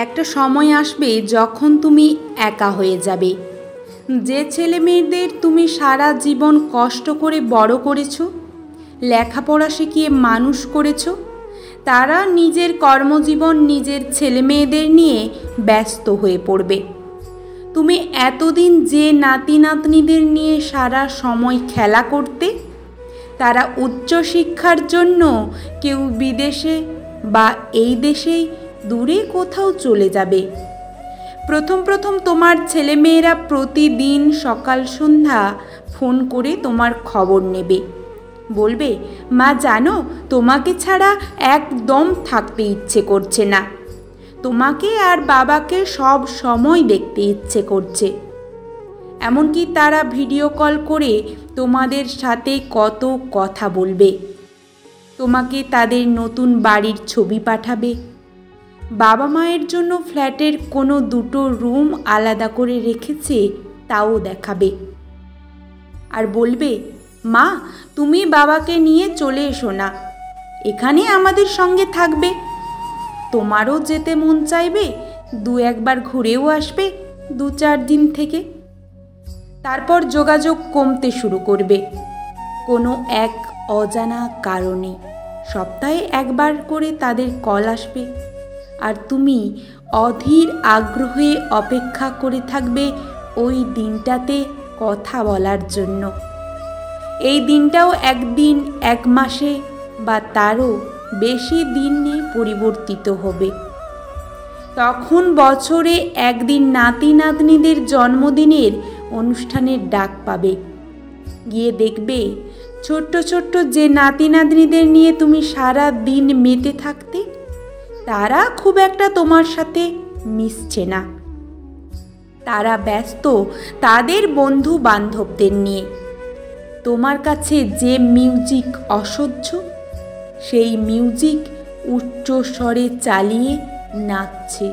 একটা সময় আসবে যখন তুমি একা হয়ে যাবে। যে ছেলে মেয়েদের তুমি সারা জীবন কষ্ট করে বড় করেছো, লেখাপড়া শিখিয়ে মানুষ করেছো, তারা নিজের কর্মজীবন নিজের ছেলে মেয়েদের নিয়ে ব্যস্ত হয়ে পড়বে। তুমি এতদিন যে নাতি নাতনিদের নিয়ে সারা সময় খেলা করতে, তারা উচ্চশিক্ষার জন্য কেউ বিদেশে বা এই দেশেই দূরে কোথাও চলে যাবে। প্রথম প্রথম তোমার ছেলেমেয়েরা প্রতিদিন সকাল সন্ধ্যা ফোন করে তোমার খবর নেবে, বলবে, মা জানো, তোমাকে ছাড়া একদম থাকতে ইচ্ছে করছে না, তোমাকে আর বাবাকে সব সময় দেখতে ইচ্ছে করছে। এমনকি তারা ভিডিও কল করে তোমাদের সাথে কত কথা বলবে, তোমাকে তাদের নতুন বাড়ির ছবি পাঠাবে, বাবা মায়ের জন্য ফ্ল্যাটের কোনো 2টো রুম আলাদা করে রেখেছে তাও দেখাবে, আর বলবে, মা তুমি বাবাকে নিয়ে চলে এসো না, এখানে আমাদের সঙ্গে থাকবে, তোমারও যেতে মন চাইবে, 2-1বার ঘুরেও আসবে 2-4 দিন থেকে। তারপর যোগাযোগ কমতে শুরু করবে কোনো এক অজানা কারণে। সপ্তাহে 1বার করে তাদের কল আসবে, আর তুমি অধীর আগ্রহে অপেক্ষা করে থাকবে ওই দিনটাতে কথা বলার জন্য। এই দিনটাও একদিন, 1 মাসে বা তারও বেশি দিনে পরিবর্তিত হবে। তখন বছরে একদিন নাতি নাতনিদের জন্মদিনের অনুষ্ঠানের ডাক পাবে। গিয়ে দেখবে ছোট্ট ছোট্ট যে নাতি নাতনিদের নিয়ে তুমি সারা দিন মেতে থাকতে, তারা খুব একটা তোমার সাথে মিশছে না। তারা ব্যস্ত তাদের বন্ধু বান্ধবদের নিয়ে। তোমার কাছে যে মিউজিক অসহ্য, সেই মিউজিক উচ্চ স্বরে চালিয়ে নাচছে।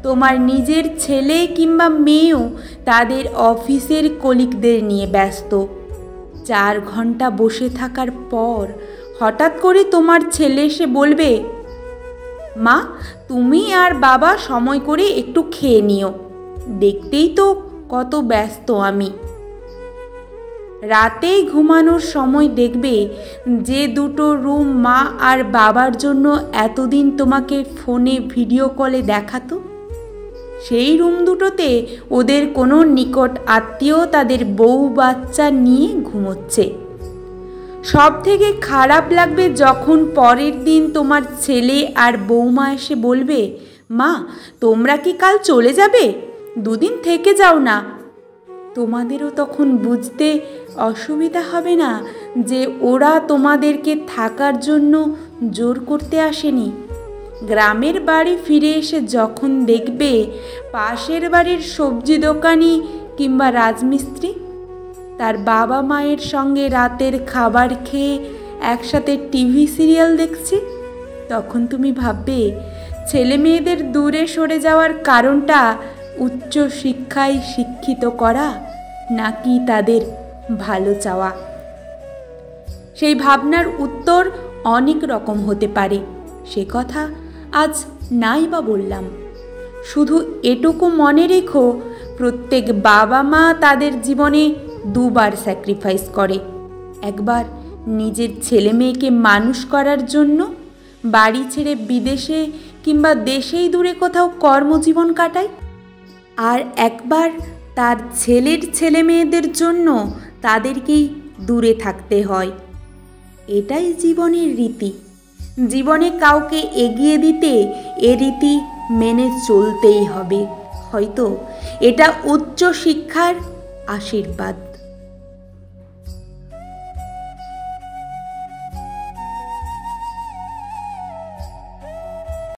তোমার নিজের ছেলে কিংবা মেয়েও তাদের অফিসের কলিগদের নিয়ে ব্যস্ত। 4 ঘন্টা বসে থাকার পর হঠাৎ করে তোমার ছেলে এসে বলবে, মা তুমি আর বাবা সময় করে একটু খেয়ে নিও, দেখতেই তো কত ব্যস্ত আমি। রাতেই ঘুমানোর সময় দেখবে যে 2টো রুম মা আর বাবার জন্য এতদিন তোমাকে ফোনে ভিডিও কলে দেখাতো, সেই রুম দুটোতে ওদের কোনো নিকট আত্মীয় তাদের বউ বাচ্চা নিয়ে ঘুমোচ্ছে। সব থেকে খারাপ লাগবে যখন পরের দিন তোমার ছেলে আর বৌমা এসে বলবে, মা তোমরা কি কাল চলে যাবে, 2 দিন থেকে যাও না। তোমাদেরও তখন বুঝতে অসুবিধা হবে না যে ওরা তোমাদেরকে থাকার জন্য জোর করতে আসেনি। গ্রামের বাড়ি ফিরে এসে যখন দেখবে পাশের বাড়ির সবজি দোকানি কিংবা রাজমিস্ত্রি তার বাবা মায়ের সঙ্গে রাতের খাবার খেয়ে একসাথে টিভি সিরিয়াল দেখছে, তখন তুমি ভাববে ছেলে মেয়েদের দূরে সরে যাওয়ার কারণটা উচ্চ শিক্ষায় শিক্ষিত করা নাকি তাদের ভালো চাওয়া। সেই ভাবনার উত্তর অনেক রকম হতে পারে, সে কথা আজ নাই বা বললাম। শুধু এটুকু মনে রেখো, প্রত্যেক বাবা মা তাদের জীবনে 2বার স্যাক্রিফাইস করে। একবার নিজের ছেলে মেয়েকে মানুষ করার জন্য বাড়ি ছেড়ে বিদেশে কিংবা দেশেই দূরে কোথাও কর্মজীবন কাটায়, আর একবার তার ছেলের ছেলে মেয়েদের জন্য তাদেরকেই দূরে থাকতে হয়। এটাই জীবনের রীতি। জীবনে কাউকে এগিয়ে দিতে এ রীতি মেনে চলতেই হবে। হয়তো এটা উচ্চ শিক্ষার আশীর্বাদ।